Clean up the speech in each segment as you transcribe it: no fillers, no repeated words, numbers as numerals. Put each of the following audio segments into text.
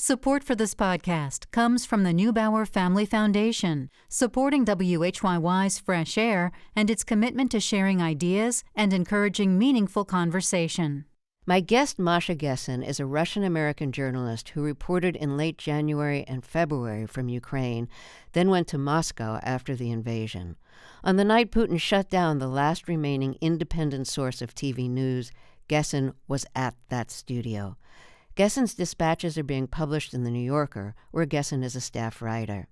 Support for this podcast comes from the Neubauer Family Foundation, supporting WHYY's Fresh Air and its commitment to sharing ideas and encouraging meaningful conversation. My guest, Masha Gessen, is a Russian-American journalist who reported in late January and February from Ukraine, then went to Moscow after the invasion. On the night Putin shut down the last remaining independent source of TV news, Gessen was at that studio. Gessen's dispatches are being published in The New Yorker, where Gessen is a staff writer.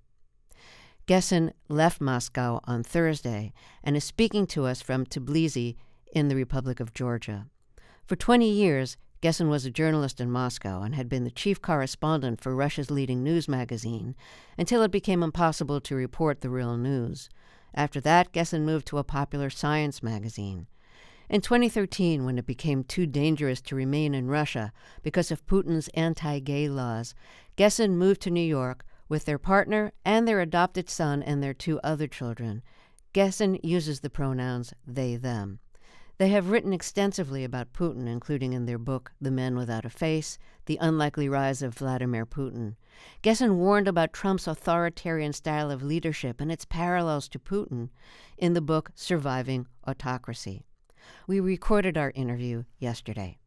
Gessen left Moscow on Thursday and is speaking to us from Tbilisi in the Republic of Georgia. For 20 years, Gessen was a journalist in Moscow and had been the chief correspondent for Russia's leading news magazine until it became impossible to report the real news. After that, Gessen moved to a popular science magazine. In 2013, when it became too dangerous to remain in Russia because of Putin's anti-gay laws, Gessen moved to New York with their partner and their adopted son and their 2 other children. Gessen uses the pronouns they, them. They have written extensively about Putin, including in their book, The Men Without a Face, The Unlikely Rise of Vladimir Putin. Gessen warned about Trump's authoritarian style of leadership and its parallels to Putin in the book Surviving Autocracy. We recorded our interview yesterday.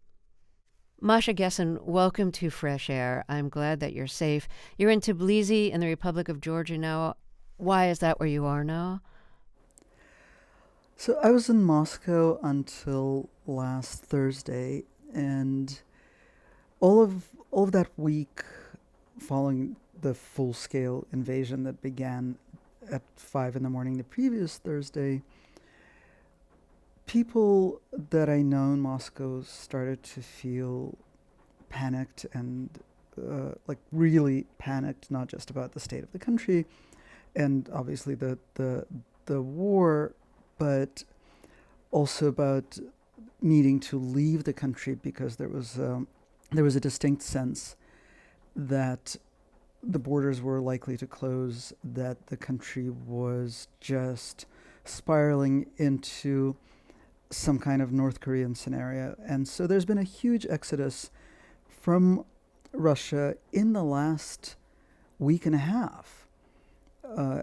Masha Gessen, welcome to Fresh Air. I'm glad that you're safe. You're in Tbilisi in the Republic of Georgia now. Why is that where you are now? So I was in Moscow until last Thursday, and all of that week following the full-scale invasion that began at 5 a.m. the previous Thursday, people that I know in Moscow started to feel panicked and really panicked, not just about the state of the country and obviously the war, but also about needing to leave the country because there was a distinct sense that the borders were likely to close, that the country was just spiraling into some kind of North Korean scenario. And so there's been a huge exodus from Russia in the last week and a half.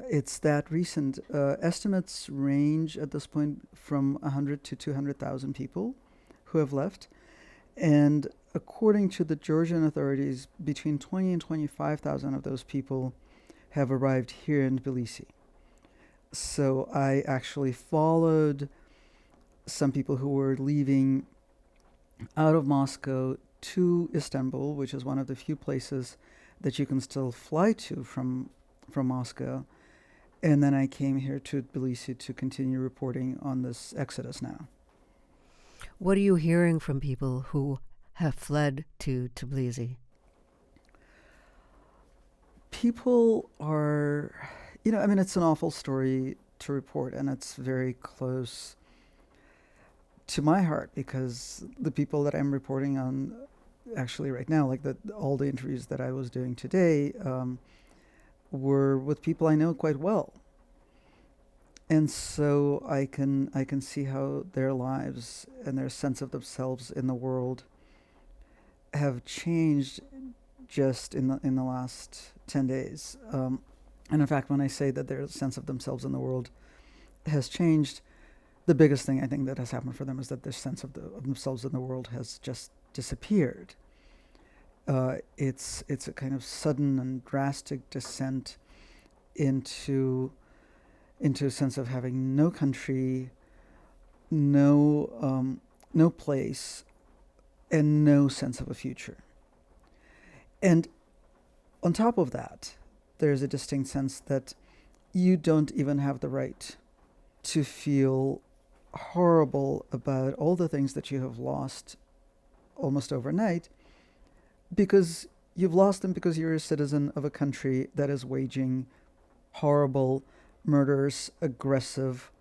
It's that recent. Estimates range at this point from 100 to 200,000 people who have left. And according to the Georgian authorities, between 20 and 25,000 of those people have arrived here in Tbilisi. So I actually followed some people who were leaving out of Moscow to Istanbul, which is one of the few places that you can still fly to from Moscow. And then I came here to Tbilisi to continue reporting on this exodus now. What are you hearing from people who have fled to Tbilisi? People are, it's an awful story to report, and it's very close to my heart because the people that I'm reporting on actually right now, all the interviews that I was doing today, were with people I know quite well. And so I can see how their lives and their sense of themselves in the world have changed just in the last 10 days. And in fact, when I say that their sense of themselves in the world has changed, the biggest thing I think that has happened for them is that their sense of themselves in the world has just disappeared. It's a kind of sudden and drastic descent into a sense of having no country, no place, and no sense of a future. And on top of that, there's a distinct sense that you don't even have the right to feel horrible about all the things that you have lost almost overnight, because you've lost them because you're a citizen of a country that is waging horrible, murderous, aggressive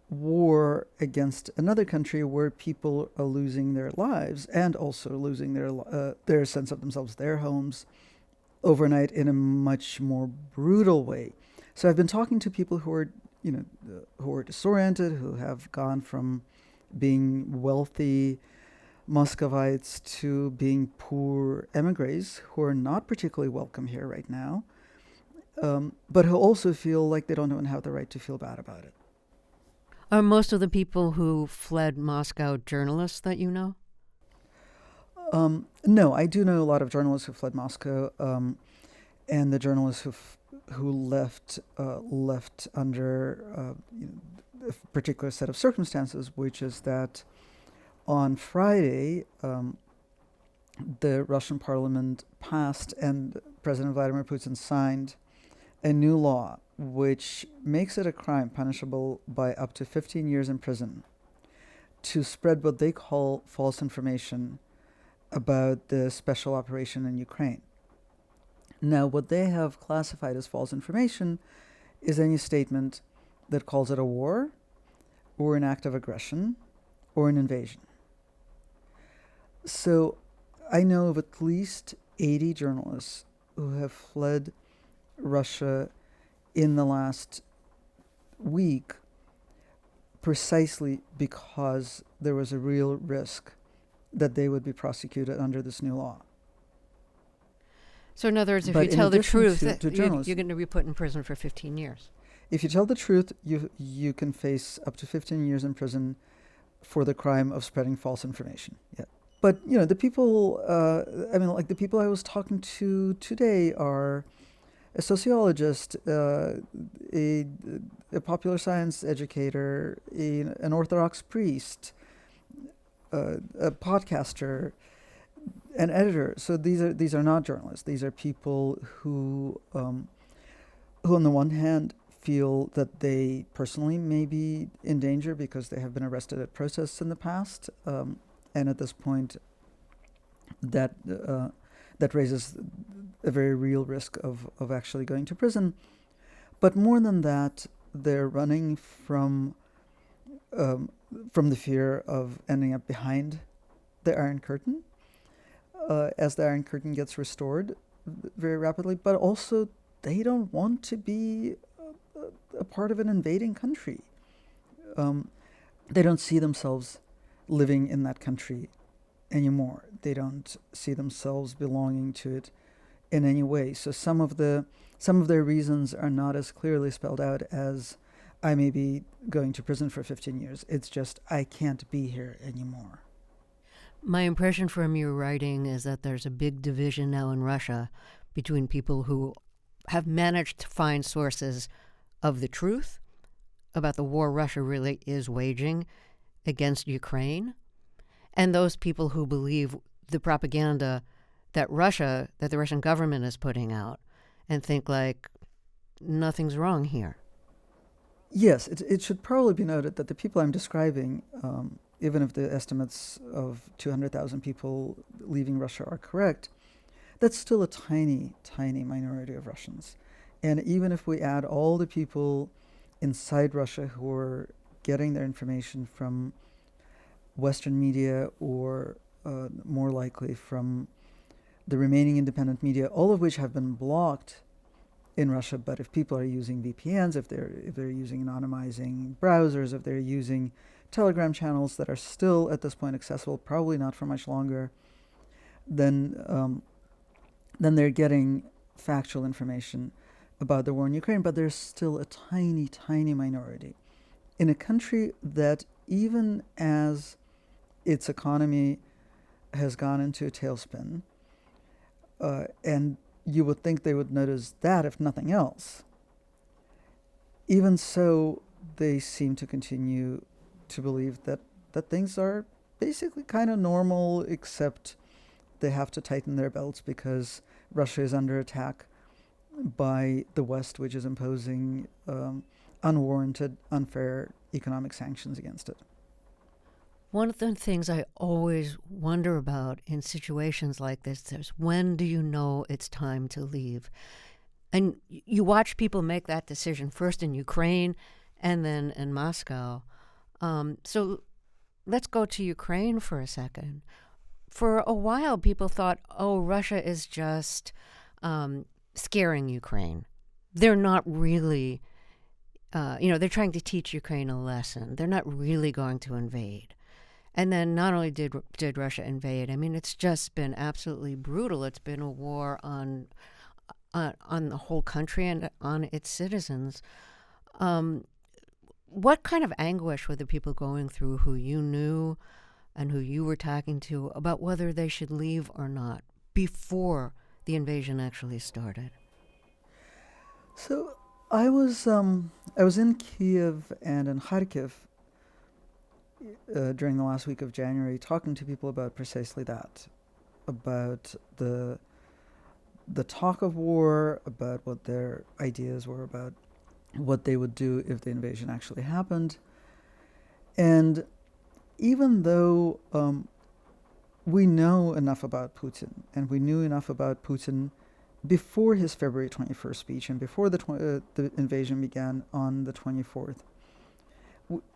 war against another country where people are losing their lives and also losing their sense of themselves, their homes, overnight in a much more brutal way. So I've been talking to people who are disoriented, who have gone from being wealthy, Muscovites to being poor emigres who are not particularly welcome here right now, but who also feel like they don't even have the right to feel bad about it. Are most of the people who fled Moscow journalists that you know? No, I do know a lot of journalists who fled Moscow, and the journalists who left under a particular set of circumstances, which is that on Friday, the Russian parliament passed and President Vladimir Putin signed a new law which makes it a crime punishable by up to 15 years in prison to spread what they call false information about the special operation in Ukraine. Now, what they have classified as false information is any statement that calls it a war or an act of aggression or an invasion. So I know of at least 80 journalists who have fled Russia in the last week precisely because there was a real risk that they would be prosecuted under this new law. So in other words, if But you in tell the addition truth, to journalists, you're going to be put in prison for 15 years. if you tell the truth, you can face up to 15 years in prison for the crime of spreading false information. Yeah. But, the people, the people I was talking to today are a sociologist, a popular science educator, an Orthodox priest, a podcaster, an editor. So these are not journalists. These are people who on the one hand feel that they personally may be in danger because they have been arrested at protests in the past, and at this point, that raises a very real risk of actually going to prison. But more than that, they're running from the fear of ending up behind the Iron Curtain, as the Iron Curtain gets restored very rapidly. But also, they don't want to be a part of an invading country. They don't see themselves living in that country anymore. They don't see themselves belonging to it in any way. So some of their reasons are not as clearly spelled out as I may be going to prison for 15 years. It's just I can't be here anymore. My impression from your writing is that there's a big division now in Russia between people who have managed to find sources of the truth about the war Russia really is waging against Ukraine, and those people who believe the propaganda that the Russian government is putting out and think like nothing's wrong here. Yes, it should probably be noted that the people I'm describing, even if the estimates of 200,000 people leaving Russia are correct, that's still a tiny, tiny minority of Russians. And even if we add all the people inside Russia who are getting their information from Western media or more likely from the remaining independent media, all of which have been blocked in Russia, but if people are using VPNs, if they're using anonymizing browsers, if they're using Telegram channels that are still at this point accessible, probably not for much longer, then they're getting factual information about the war in Ukraine. But there's still a tiny, tiny minority in a country that, even as its economy has gone into a tailspin, and you would think they would notice that, if nothing else. Even so, they seem to continue to believe that things are basically kind of normal, except they have to tighten their belts because Russia is under attack by the West, which is imposing unwarranted, unfair economic sanctions against it. One of the things I always wonder about in situations like this is when do you know it's time to leave? And you watch people make that decision first in Ukraine and then in Moscow. So let's go to Ukraine for a second. For a while, people thought, oh, Russia is just scaring Ukraine. They're not really, they're trying to teach Ukraine a lesson. They're not really going to invade. And then not only did Russia invade, I mean, it's just been absolutely brutal. It's been a war on the whole country and on its citizens. What kind of anguish were the people going through who you knew and who you were talking to about whether they should leave or not before the invasion actually started? So I was in Kiev and in Kharkiv during the last week of January, talking to people about precisely that, about the talk of war, about what their ideas were about what they would do if the invasion actually happened. And even though we know enough about Putin, and we knew enough about Putin before his February 21st speech and before the invasion began on the 24th,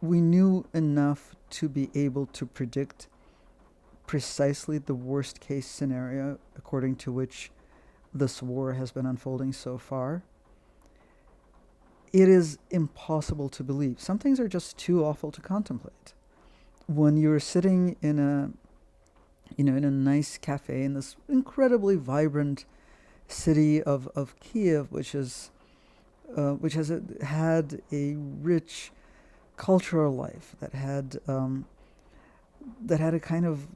we knew enough to be able to predict precisely the worst case scenario according to which this war has been unfolding so far. It is impossible to believe. Some things are just too awful to contemplate. When you're sitting in a nice cafe in this incredibly vibrant city of Kiev, which has had a rich cultural life, that had a kind of,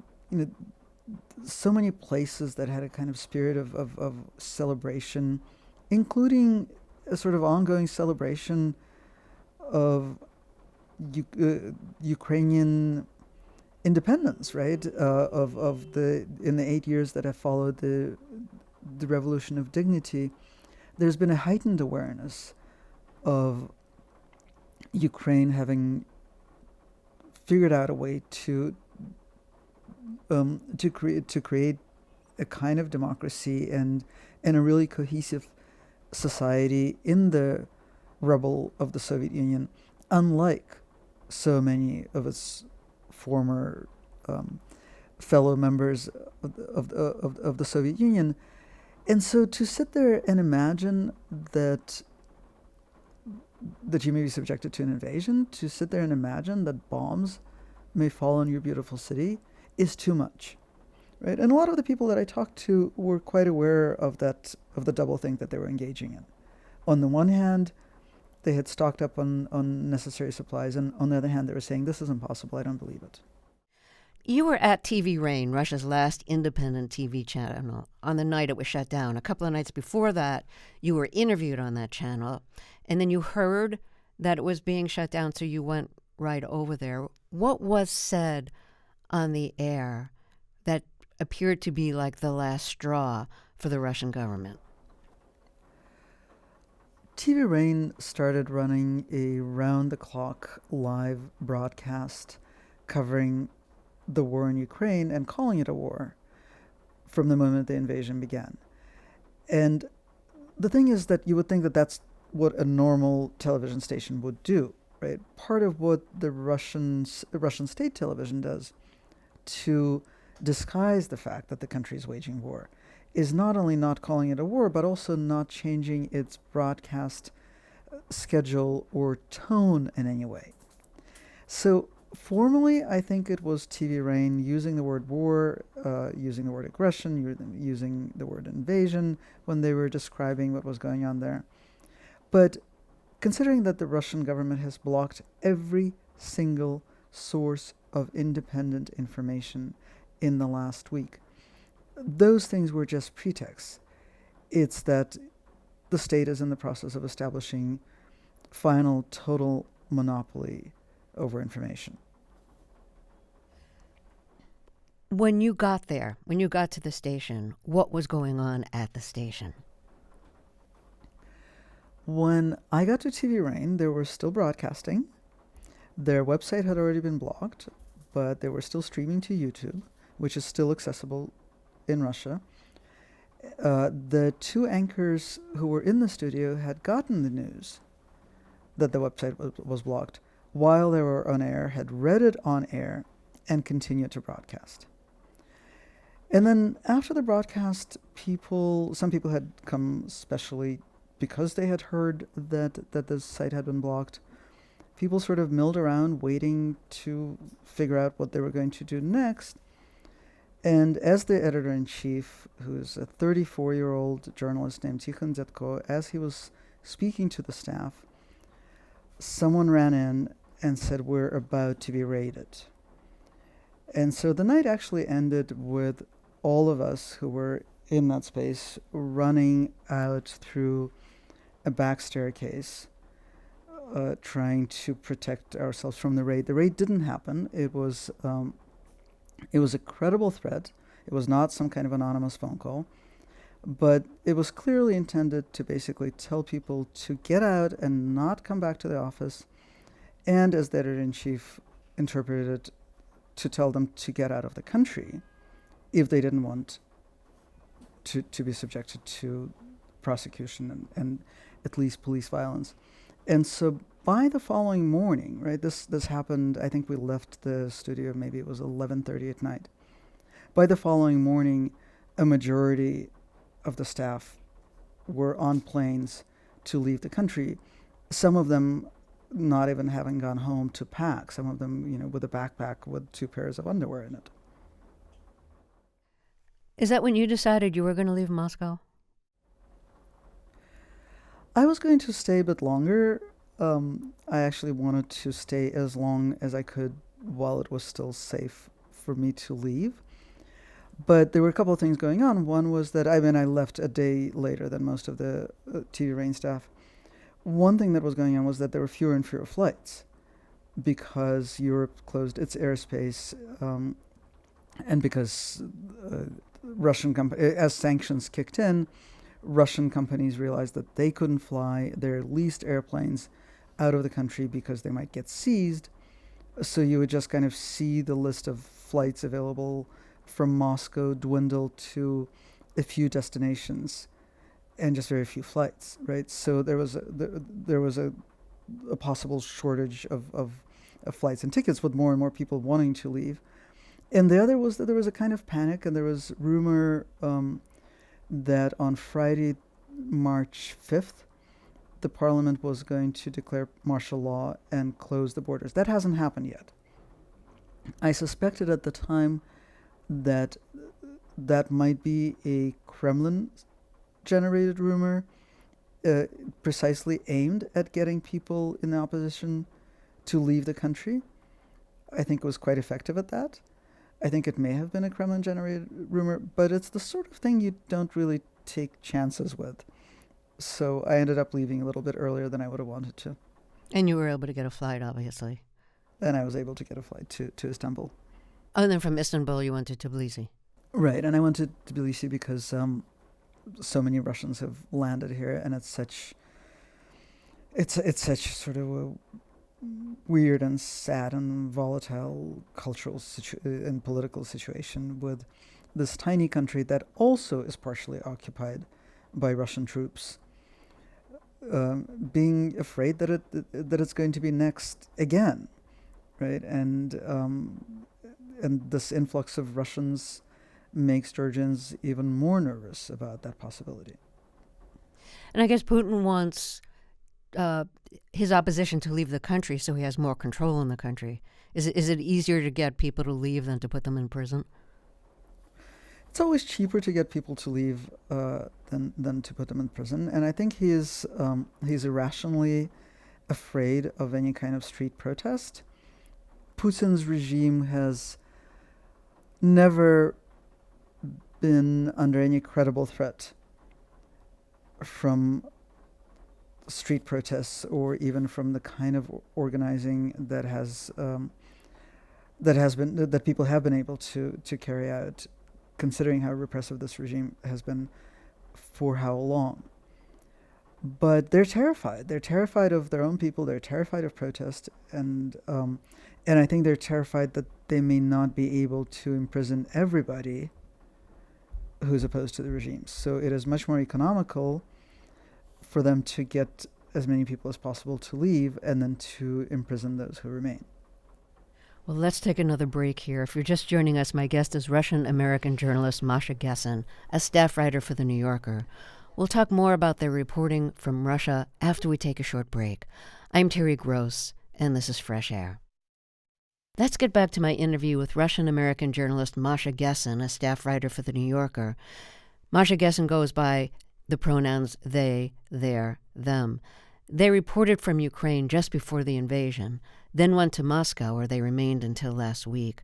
so many places that had a kind of spirit of celebration, including a sort of ongoing celebration of Ukrainian independence, right? In the 8 years that have followed the Revolution of Dignity, there's been a heightened awareness of Ukraine having figured out a way to create a kind of democracy and a really cohesive society in the rubble of the Soviet Union, unlike so many of its former fellow members of the Soviet Union. And so to sit there and imagine that you may be subjected to an invasion, to sit there and imagine that bombs may fall on your beautiful city is too much, right? And a lot of the people that I talked to were quite aware of that, of the double think that they were engaging in. On the one hand, they had stocked up on necessary supplies, and on the other hand, they were saying, this is impossible, I don't believe it. You were at TV Rain, Russia's last independent TV channel, on the night it was shut down. A couple of nights before that, you were interviewed on that channel, and then you heard that it was being shut down, so you went right over there. What was said on the air that appeared to be like the last straw for the Russian government? TV Rain started running a round-the-clock live broadcast covering the war in Ukraine and calling it a war from the moment the invasion began. And the thing is that you would think that that's what a normal television station would do, right? Part of what the Russian state television does to disguise the fact that the country is waging war is not only not calling it a war, but also not changing its broadcast schedule or tone in any way. So formally, I think it was TV Rain using the word war, using the word aggression, using the word invasion when they were describing what was going on there. But considering that the Russian government has blocked every single source of independent information in the last week, those things were just pretexts. It's that the state is in the process of establishing final total monopoly over information. When you got there, when you got to the station, what was going on at the station? When I got to TV Rain, they were still broadcasting. Their website had already been blocked, but they were still streaming to YouTube, which is still accessible in Russia. The two anchors who were in the studio had gotten the news that the website was blocked while they were on air, had read it on air, and continued to broadcast. And then after the broadcast, some people had come specially because they had heard that the site had been blocked. people sort of milled around waiting to figure out what they were going to do next. And as the editor-in-chief, who's a 34-year-old journalist named Tikhon Zetko, as he was speaking to the staff, someone ran in and said, "We're about to be raided." And so the night actually ended with all of us who were in that space running out through a back staircase, trying to protect ourselves from the raid. The raid didn't happen. It was a credible threat. It was not some kind of anonymous phone call, but it was clearly intended to basically tell people to get out and not come back to the office, and as the editor-in-chief interpreted it, to tell them to get out of the country if they didn't want to be subjected to prosecution and at least police violence. And so by the following morning, right, this happened, I think we left the studio, maybe it was 11:30 at night. By the following morning, a majority of the staff were on planes to leave the country, some of them not even having gone home to pack, some of them, with a backpack with 2 pairs of underwear in it. Is that when you decided you were going to leave Moscow? I was going to stay a bit longer. I actually wanted to stay as long as I could while it was still safe for me to leave. But there were a couple of things going on. One was that I left a day later than most of the TV Rain staff. One thing that was going on was that there were fewer and fewer flights because Europe closed its airspace, and because as sanctions kicked in, Russian companies realized that they couldn't fly their leased airplanes out of the country because they might get seized. So you would just kind of see the list of flights available from Moscow dwindle to a few destinations and just very few flights, right? So there was a possible shortage of flights and tickets, with more and more people wanting to leave. And the other was that there was a kind of panic, and there was rumor that on Friday, March 5th, the parliament was going to declare martial law and close the borders. That hasn't happened yet. I suspected at the time that might be a Kremlin-generated rumor, precisely aimed at getting people in the opposition to leave the country. I think it was quite effective at that. I think it may have been a Kremlin-generated rumor, but it's the sort of thing you don't really take chances with. So I ended up leaving a little bit earlier than I would have wanted to. And you were able to get a flight, obviously. And I was able to get a flight to Istanbul. Oh, and then from Istanbul you went to Tbilisi. Right, and I went to Tbilisi because so many Russians have landed here, and it's such sort of a weird and sad and volatile cultural and political situation with this tiny country that also is partially occupied by Russian troops, being afraid that it's going to be next again, right? And this influx of Russians makes Georgians even more nervous about that possibility. And I guess Putin wants his opposition to leave the country so he has more control in the country. Is it easier to get people to leave than to put them in prison? It's always cheaper to get people to leave than to put them in prison. And I think he's irrationally afraid of any kind of street protest. Putin's regime has never been under any credible threat from street protests or even from the kind of organizing that people have been able to carry out, considering how repressive this regime has been for how long. But they're terrified. They're terrified of their own people. They're terrified of protest, and I think they're terrified that they may not be able to imprison everybody who's opposed to the regime. So it is much more economical for them to get as many people as possible to leave and then to imprison those who remain. Well, let's take another break here. If you're just joining us, my guest is Russian-American journalist Masha Gessen, a staff writer for The New Yorker. We'll talk more about their reporting from Russia after we take a short break. I'm Terry Gross, and this is Fresh Air. Let's get back to my interview with Russian-American journalist Masha Gessen, a staff writer for The New Yorker. Masha Gessen goes by the pronouns they, their, them. They reported from Ukraine just before the invasion, then went to Moscow, where they remained until last week.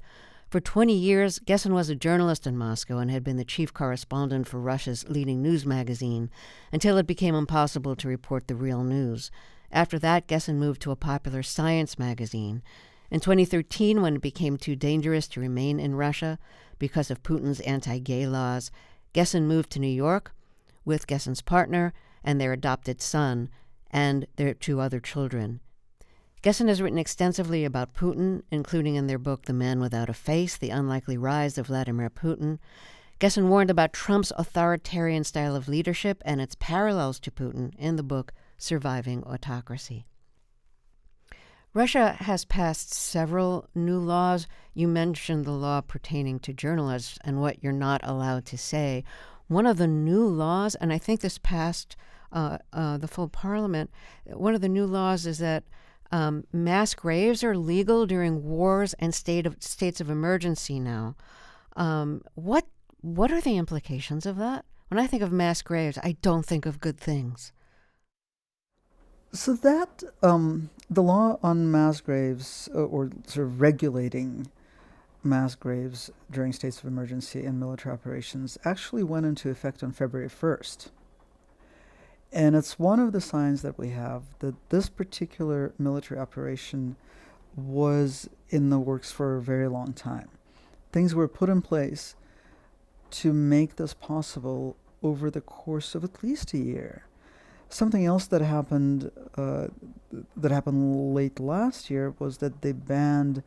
For 20 years, Gessen was a journalist in Moscow and had been the chief correspondent for Russia's leading news magazine until it became impossible to report the real news. After that, Gessen moved to a popular science magazine. In 2013, when it became too dangerous to remain in Russia because of Putin's anti-gay laws, Gessen moved to New York with Gessen's partner and their adopted son and their 2 other children. Gessen has written extensively about Putin, including in their book The Man Without a Face, The Unlikely Rise of Vladimir Putin. Gessen warned about Trump's authoritarian style of leadership and its parallels to Putin in the book Surviving Autocracy. Russia has passed several new laws. You mentioned the law pertaining to journalists and what you're not allowed to say. One of the new laws, and I think this passed the full parliament, one of the new laws is that mass graves are legal during wars and states of emergency now. What are the implications of that? When I think of mass graves, I don't think of good things. So that the law on mass graves, or sort of regulating mass graves during states of emergency and military operations, actually went into effect on February 1st. And it's one of the signs that we have that this particular military operation was in the works for a very long time. Things were put in place to make this possible over the course of at least a year. Something else that happened late last year was that they banned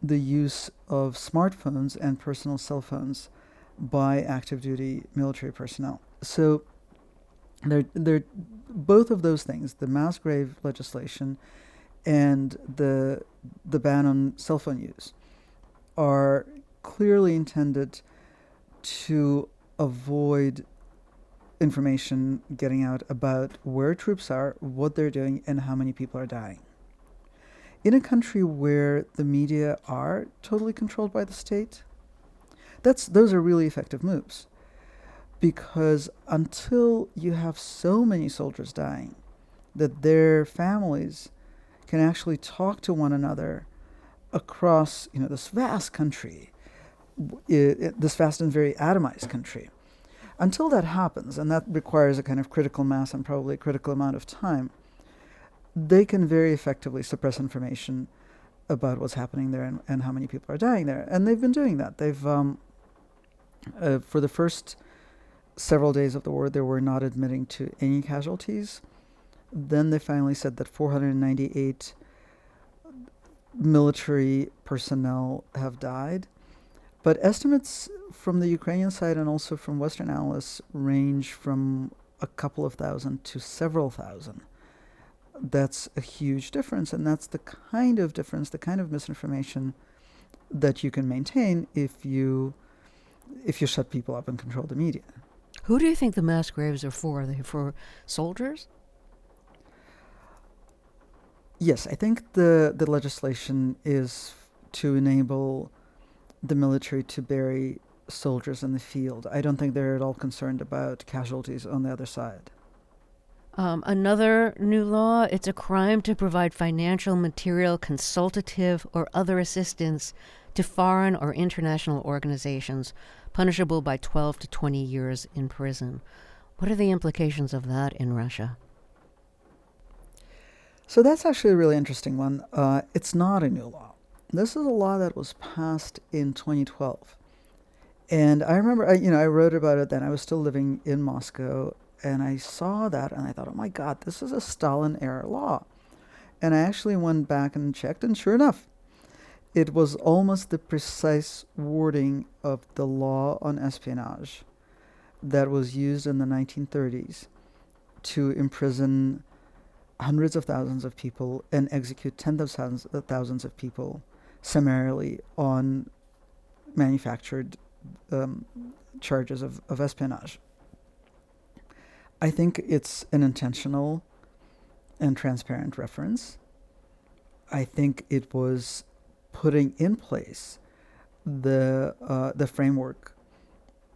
the use of smartphones and personal cell phones by active duty military personnel. So they're both of those things, the mass grave legislation and the ban on cell phone use, are clearly intended to avoid information getting out about where troops are, what they're doing, and how many people are dying. In a country where the media are totally controlled by the state, those are really effective moves. Because until you have so many soldiers dying that their families can actually talk to one another across this vast country, this vast and very atomized country, until that happens, and that requires a kind of critical mass and probably a critical amount of time, they can very effectively suppress information about what's happening there and how many people are dying there. And they've been doing that. They've, for the first several days of the war, they were not admitting to any casualties. Then they finally said that 498 military personnel have died. But estimates from the Ukrainian side and also from Western analysts range from a couple of thousand to several thousand. That's a huge difference, and that's the kind of difference, the kind of misinformation that you can maintain if you shut people up and control the media. Who do you think the mass graves are for? Are they for soldiers? Yes, I think the legislation is to enable the military to bury soldiers in the field. I don't think they're at all concerned about casualties on the other side. Another new law, it's a crime to provide financial, material, consultative, or other assistance to foreign or international organizations, punishable by 12 to 20 years in prison. What are the implications of that in Russia? So that's actually a really interesting one. It's not a new law. This is a law that was passed in 2012. And I remember, I wrote about it then. I was still living in Moscow, and I saw that, and I thought, oh my God, this is a Stalin-era law. And I actually went back and checked, and sure enough, it was almost the precise wording of the law on espionage that was used in the 1930s to imprison hundreds of thousands of people and execute tens of thousands of people summarily on manufactured charges of espionage. I think it's an intentional and transparent reference. I think it was putting in place the framework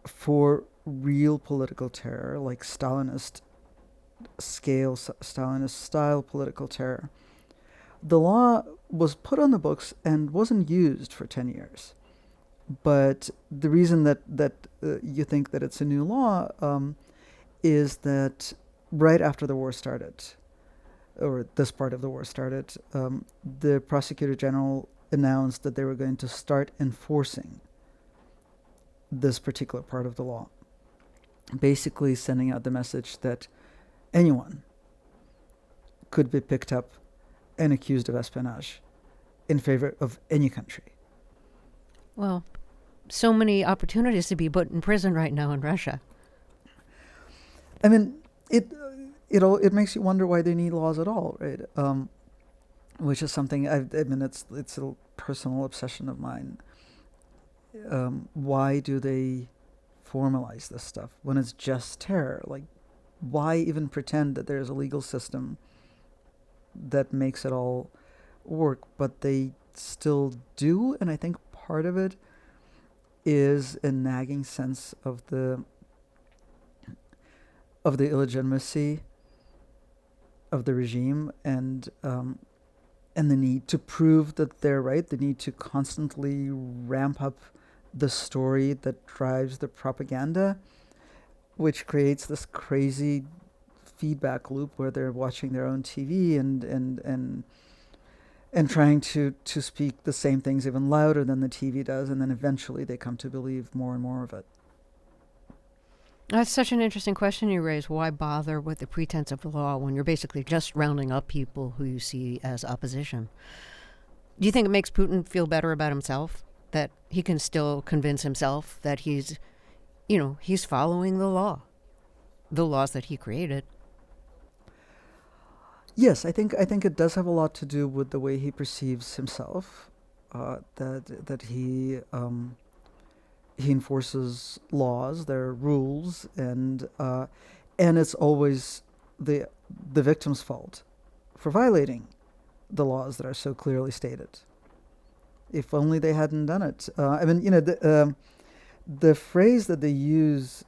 for real political terror, like Stalinist scale, Stalinist style political terror. The law was put on the books and wasn't used for 10 years. But the reason that you think that it's a new law is that right after the war started, or this part of the war started, the prosecutor general announced that they were going to start enforcing this particular part of the law, basically sending out the message that anyone could be picked up and accused of espionage in favor of any country. Well, so many opportunities to be put in prison right now in Russia. I mean, it makes you wonder why they need laws at all, right? Which is something it's a personal obsession of mine. Why do they formalize this stuff when it's just terror? Like, why even pretend that there's a legal system that makes it all work? But they still do, and I think part of it is a nagging sense of the illegitimacy of the regime, and the need to prove that they're right. The need to constantly ramp up the story that drives the propaganda, which creates this crazy feedback loop where they're watching their own TV and trying to speak the same things even louder than the TV does, and then eventually they come to believe more and more of it. That's such an interesting question you raise. Why bother with the pretense of the law when you're basically just rounding up people who you see as opposition? Do you think it makes Putin feel better about himself, that he can still convince himself that he's following the laws that he created? Yes, I think it does have a lot to do with the way he perceives himself. That he enforces laws, there are rules, and it's always the victim's fault for violating the laws that are so clearly stated. If only they hadn't done it. The phrase that they use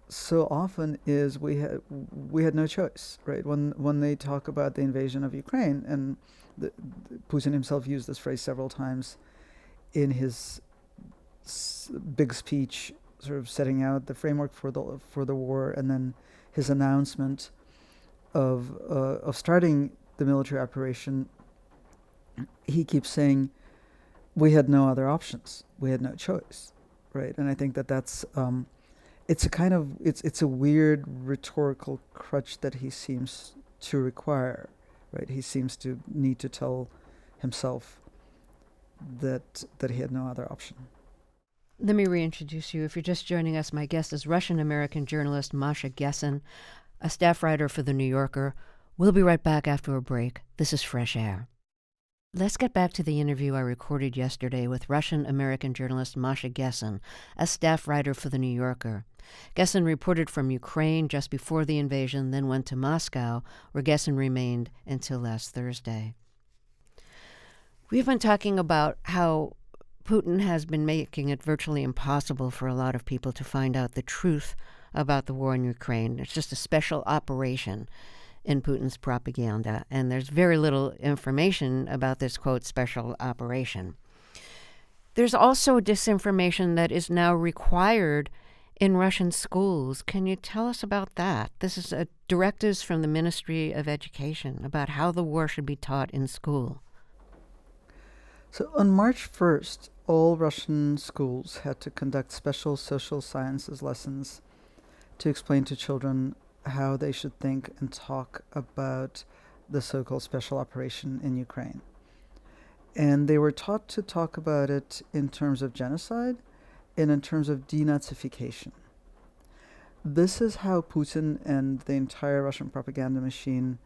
so often is we had no choice, right? When they talk about the invasion of Ukraine, and Putin himself used this phrase several times in his big speech, sort of setting out the framework for the war, and then his announcement of starting the military operation. He keeps saying, "We had no other options. We had no choice," right? And I think that's it's a weird rhetorical crutch that he seems to require, right? He seems to need to tell himself that he had no other option. Let me reintroduce you. If you're just joining us, my guest is Russian-American journalist Masha Gessen, a staff writer for The New Yorker. We'll be right back after a break. This is Fresh Air. Let's get back to the interview I recorded yesterday with Russian-American journalist Masha Gessen, a staff writer for The New Yorker. Gessen reported from Ukraine just before the invasion, then went to Moscow, where Gessen remained until last Thursday. We've been talking about how Putin has been making it virtually impossible for a lot of people to find out the truth about the war in Ukraine. It's just a special operation in Putin's propaganda, and there's very little information about this, quote, special operation. There's also disinformation that is now required in Russian schools. Can you tell us about that? This is directives from the Ministry of Education about how the war should be taught in school. So on March 1st, all Russian schools had to conduct special social sciences lessons to explain to children how they should think and talk about the so-called special operation in Ukraine. And they were taught to talk about it in terms of genocide and in terms of denazification. This is how Putin and the entire Russian propaganda machine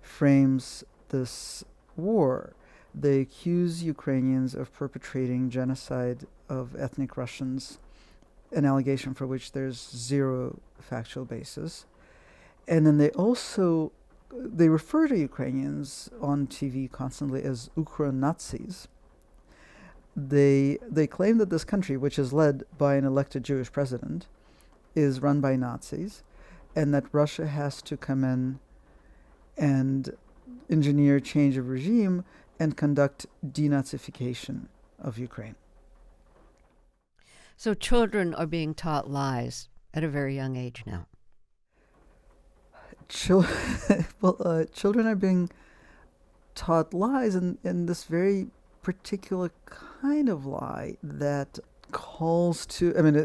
frames this war. They accuse Ukrainians of perpetrating genocide of ethnic Russians, an allegation for which there's zero factual basis. And then they also they refer to Ukrainians on TV constantly as Ukro-Nazis. They claim that this country, which is led by an elected Jewish president, is run by Nazis, and that Russia has to come in and engineer change of regime and conduct denazification of Ukraine. So children are being taught lies at a very young age now. Children are being taught lies, in this very particular kind of lie that calls to. I mean,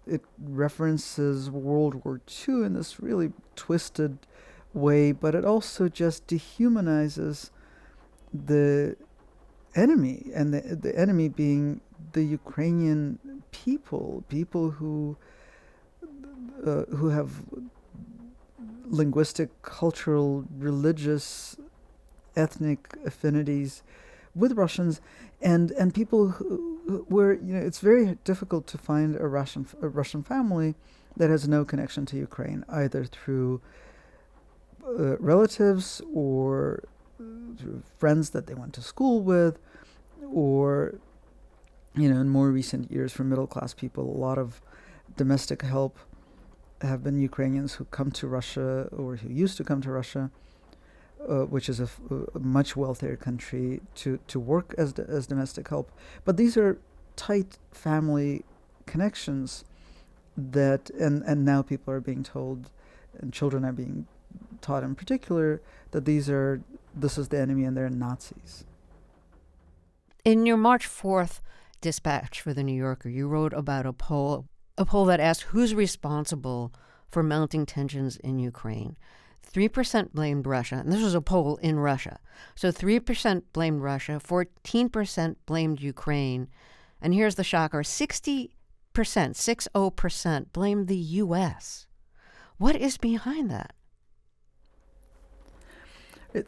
it references World War II in this really twisted way, but it also just dehumanizes the enemy, and the enemy being the Ukrainian people who have linguistic, cultural, religious, ethnic affinities with Russians, and people where it's very difficult to find a Russian family that has no connection to Ukraine, either through relatives or through friends that they went to school with, or in more recent years for middle class people, a lot of domestic help have been Ukrainians who come to Russia or who used to come to Russia, which is a much wealthier country, to work as domestic help. But these are tight family connections that, and now people are being told, and children are being taught in particular, that this is the enemy and they're Nazis. In your March 4th dispatch for The New Yorker, you wrote about a poll that asked who's responsible for mounting tensions in Ukraine. 3% blamed Russia, and this was a poll in Russia. So 3% blamed Russia, 14% blamed Ukraine, and here's the shocker, 60% blamed the U.S. What is behind that?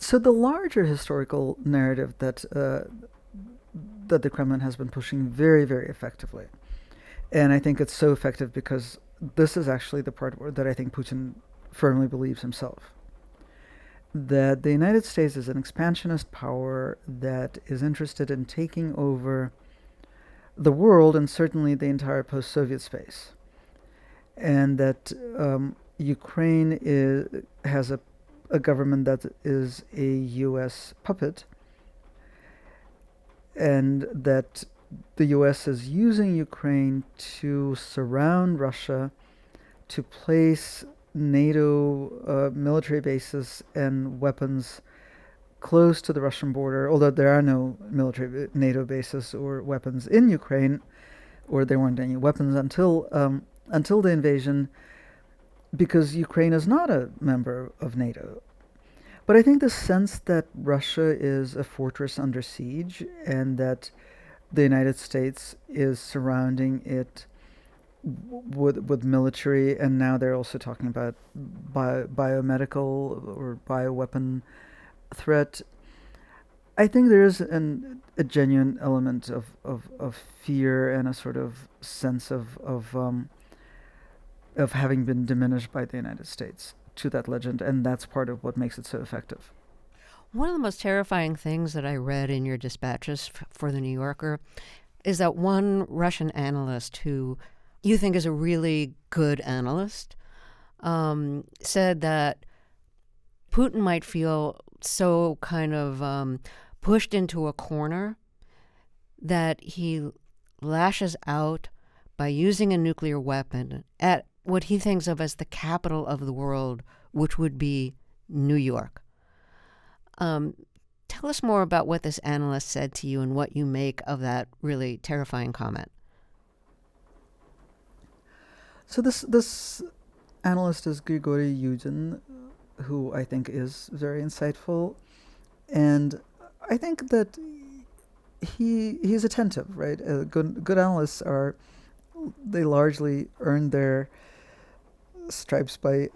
So the larger historical narrative that the Kremlin has been pushing very, very effectively, and I think it's so effective because this is actually the part that I think Putin firmly believes himself, that the United States is an expansionist power that is interested in taking over the world, and certainly the entire post-Soviet space, and that Ukraine has a government that is a U.S. puppet, and that the U.S. is using Ukraine to surround Russia, to place NATO military bases and weapons close to the Russian border, although there are no military NATO bases or weapons in Ukraine, or there weren't any weapons until the invasion, because Ukraine is not a member of NATO. But I think the sense that Russia is a fortress under siege, and that the United States is surrounding it with military, and now they're also talking about biomedical or bioweapon threat. I think there is a genuine element of fear and a sort of sense of having been diminished by the United States to that legend, and that's part of what makes it so effective. One of the most terrifying things that I read in your dispatches for The New Yorker is that one Russian analyst, who you think is a really good analyst, said that Putin might feel so kind of pushed into a corner that he lashes out by using a nuclear weapon at what he thinks of as the capital of the world, which would be New York. Tell us more about what this analyst said to you and what you make of that really terrifying comment. So this analyst is Grigory Yudin, who I think is very insightful, and I think that he's attentive, right? Good analysts they largely earn their stripes by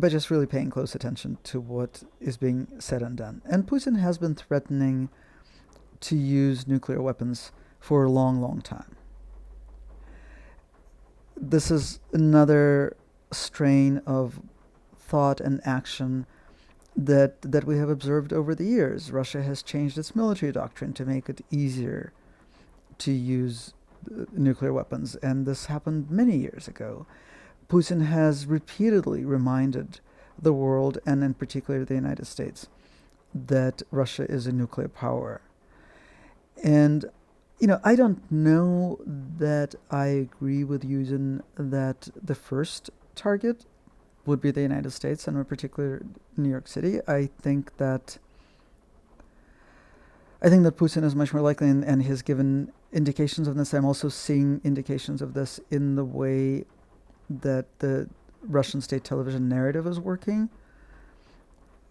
just really paying close attention to what is being said and done. And Putin has been threatening to use nuclear weapons for a long, long time. This is another strain of thought and action that we have observed over the years. Russia has changed its military doctrine to make it easier to use nuclear weapons, and this happened many years ago. Putin has repeatedly reminded the world, and in particular the United States, that Russia is a nuclear power. And, I don't know that I agree with Yuzin that the first target would be the United States, and in particular New York City. I think that Putin is much more likely, and has given indications of this. I'm also seeing indications of this in the way that the Russian state television narrative is working.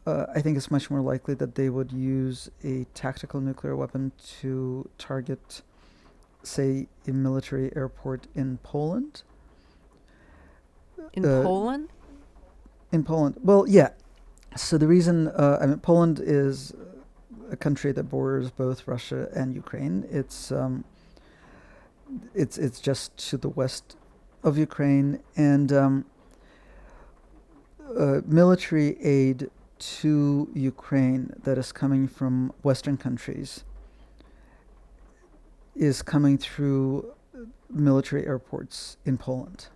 I think it's much more likely that they would use a tactical nuclear weapon to target, say, a military airport in Poland. In Poland? In Poland. Well, yeah. So the reason, Poland is a country that borders both Russia and Ukraine. It's just to the west of Ukraine, and military aid to Ukraine that is coming from Western countries is coming through military airports in Poland.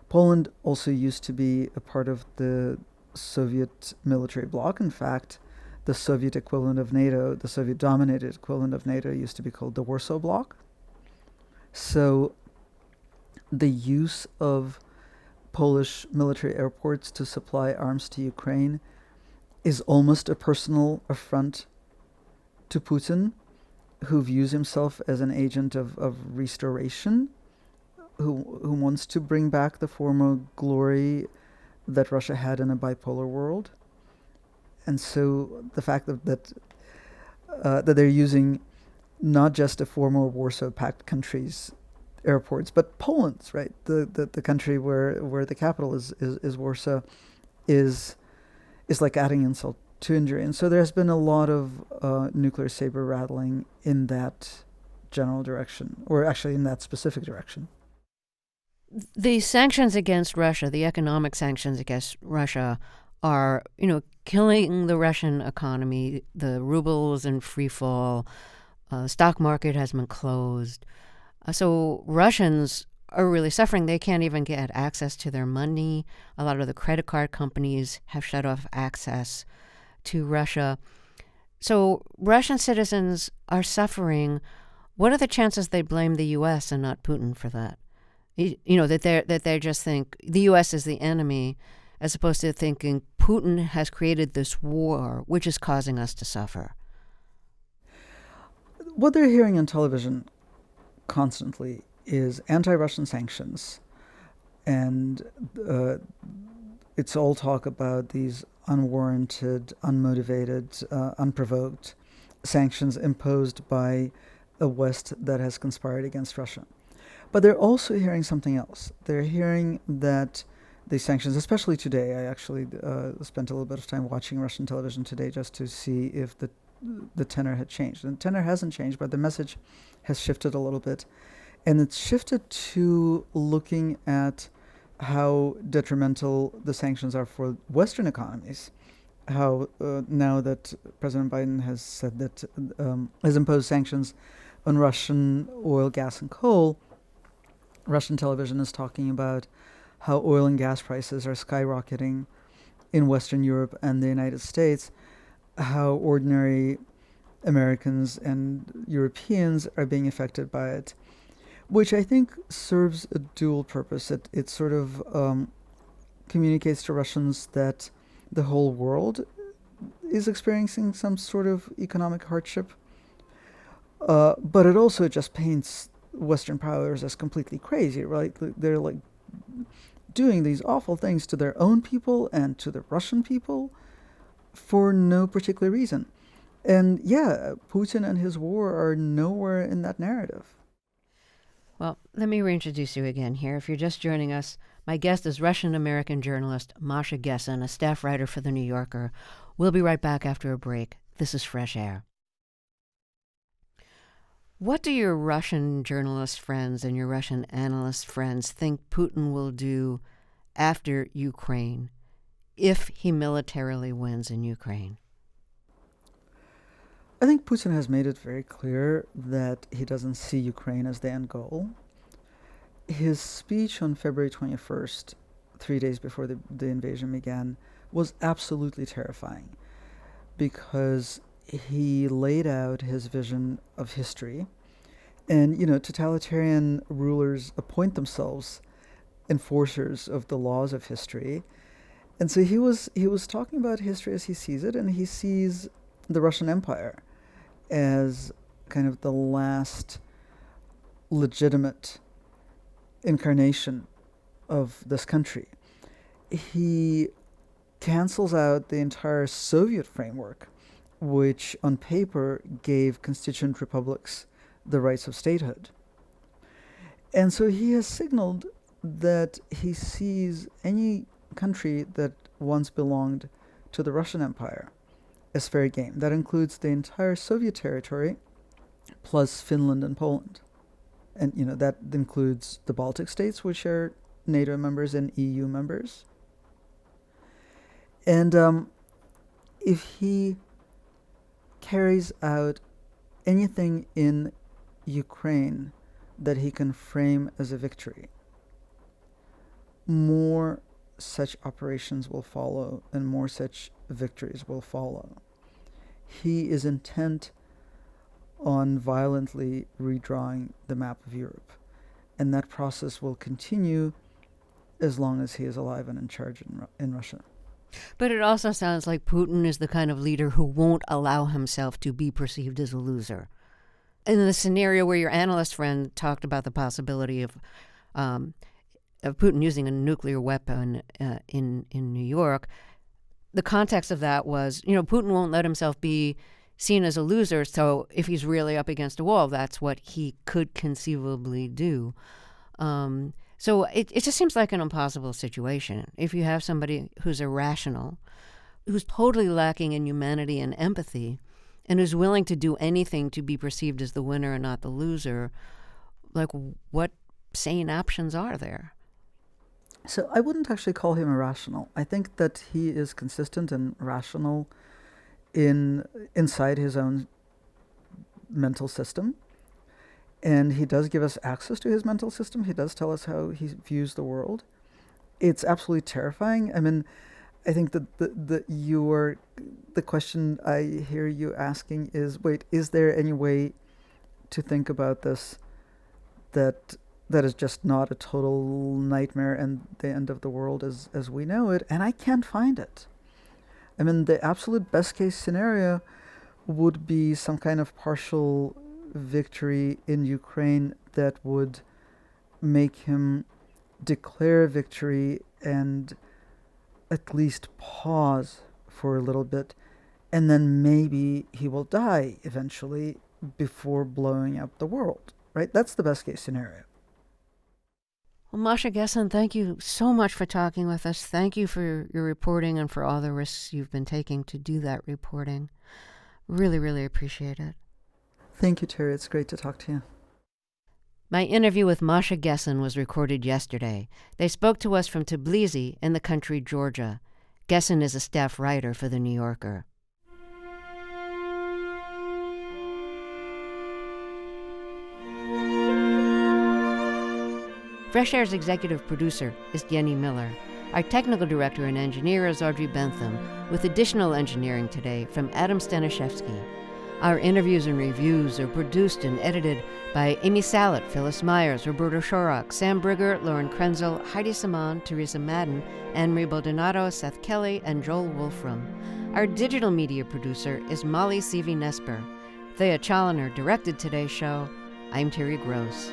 Poland also used to be a part of the Soviet military bloc. In fact, the Soviet equivalent of NATO, the Soviet-dominated equivalent of NATO, used to be called the Warsaw Bloc. So the use of Polish military airports to supply arms to Ukraine is almost a personal affront to Putin, who views himself as an agent of restoration, who wants to bring back the former glory that Russia had in a bipolar world. And so the fact that they're using not just a former Warsaw Pact country's airports, but Poland's, right? The country where the capital is Warsaw, is like adding insult to injury. And so there's been a lot of nuclear saber rattling in that general direction, or actually in that specific direction. The sanctions against Russia, the economic sanctions against Russia, are, killing the Russian economy. The ruble is in free fall. The stock market has been closed. So Russians are really suffering. They can't even get access to their money. A lot of the credit card companies have shut off access to Russia. So Russian citizens are suffering. What are the chances they blame the U.S. and not Putin for that? That they just think the U.S. is the enemy, as opposed to thinking Putin has created this war, which is causing us to suffer. What they're hearing on television constantly is anti-Russian sanctions, and it's all talk about these unwarranted, unmotivated, unprovoked sanctions imposed by a West that has conspired against Russia. But they're also hearing something else. They're hearing that these sanctions, especially today, I actually spent a little bit of time watching Russian television today just to see if the tenor had changed. And the tenor hasn't changed, but the message has shifted a little bit. And it's shifted to looking at how detrimental the sanctions are for Western economies. How now that President Biden has said that, has imposed sanctions on Russian oil, gas, and coal, Russian television is talking about how oil and gas prices are skyrocketing in Western Europe and the United States, how ordinary Americans and Europeans are being affected by it, which I think serves a dual purpose. It sort of communicates to Russians that the whole world is experiencing some sort of economic hardship, but it also just paints Western powers as completely crazy, right? They're like doing these awful things to their own people and to the Russian people for no particular reason. And yeah, Putin and his war are nowhere in that narrative. Well, let me reintroduce you again here. If you're just joining us, my guest is Russian-American journalist Masha Gessen, a staff writer for The New Yorker. We'll be right back after a break. This is Fresh Air. What do your Russian journalist friends and your Russian analyst friends think Putin will do after Ukraine? if he militarily wins in Ukraine? I think Putin has made it very clear that he doesn't see Ukraine as the end goal. His speech on February 21st, 3 days before the invasion began, was absolutely terrifying because he laid out his vision of history. And, totalitarian rulers appoint themselves enforcers of the laws of history. And so he was talking about history as he sees it, and he sees the Russian Empire as kind of the last legitimate incarnation of this country. He cancels out the entire Soviet framework, which on paper gave constituent republics the rights of statehood. And so he has signaled that he sees any country that once belonged to the Russian Empire as fair game. That includes the entire Soviet territory, plus Finland and Poland. And, that includes the Baltic states, which are NATO members and EU members. And if he carries out anything in Ukraine that he can frame as a victory, more such operations will follow and more such victories will follow. He is intent on violently redrawing the map of Europe, and that process will continue as long as he is alive and in charge in Russia. But it also sounds like Putin is the kind of leader who won't allow himself to be perceived as a loser. In the scenario where your analyst friend talked about the possibility of Putin using a nuclear weapon in New York, the context of that was, Putin won't let himself be seen as a loser, so if he's really up against a wall, that's what he could conceivably do. So it just seems like an impossible situation. If you have somebody who's irrational, who's totally lacking in humanity and empathy, and who's willing to do anything to be perceived as the winner and not the loser, like, what sane options are there? So I wouldn't actually call him irrational. I think that he is consistent and rational inside his own mental system. And he does give us access to his mental system. He does tell us how he views the world. It's absolutely terrifying. I mean, I think that the question I hear you asking is, wait, is there any way to think about this that is just not a total nightmare and the end of the world as we know it? And I can't find it. I mean, the absolute best case scenario would be some kind of partial victory in Ukraine that would make him declare victory and at least pause for a little bit, and then maybe he will die eventually before blowing up the world, right? That's the best case scenario. Well, Masha Gessen, thank you so much for talking with us. Thank you for your reporting and for all the risks you've been taking to do that reporting. Really, really appreciate it. Thank you, Terry. It's great to talk to you. My interview with Masha Gessen was recorded yesterday. They spoke to us from Tbilisi in the country Georgia. Gessen is a staff writer for The New Yorker. Fresh Air's executive producer is Jenny Miller. Our technical director and engineer is Audrey Bentham, with additional engineering today from Adam Staniszewski. Our interviews and reviews are produced and edited by Amy Salet, Phyllis Myers, Roberto Shorak, Sam Brigger, Lauren Krenzel, Heidi Saman, Teresa Madden, Anne-Marie Baldonado, Seth Kelly, and Joel Wolfram. Our digital media producer is Molly Seavey-Nesper. Thea Challoner directed today's show. I'm Terry Gross.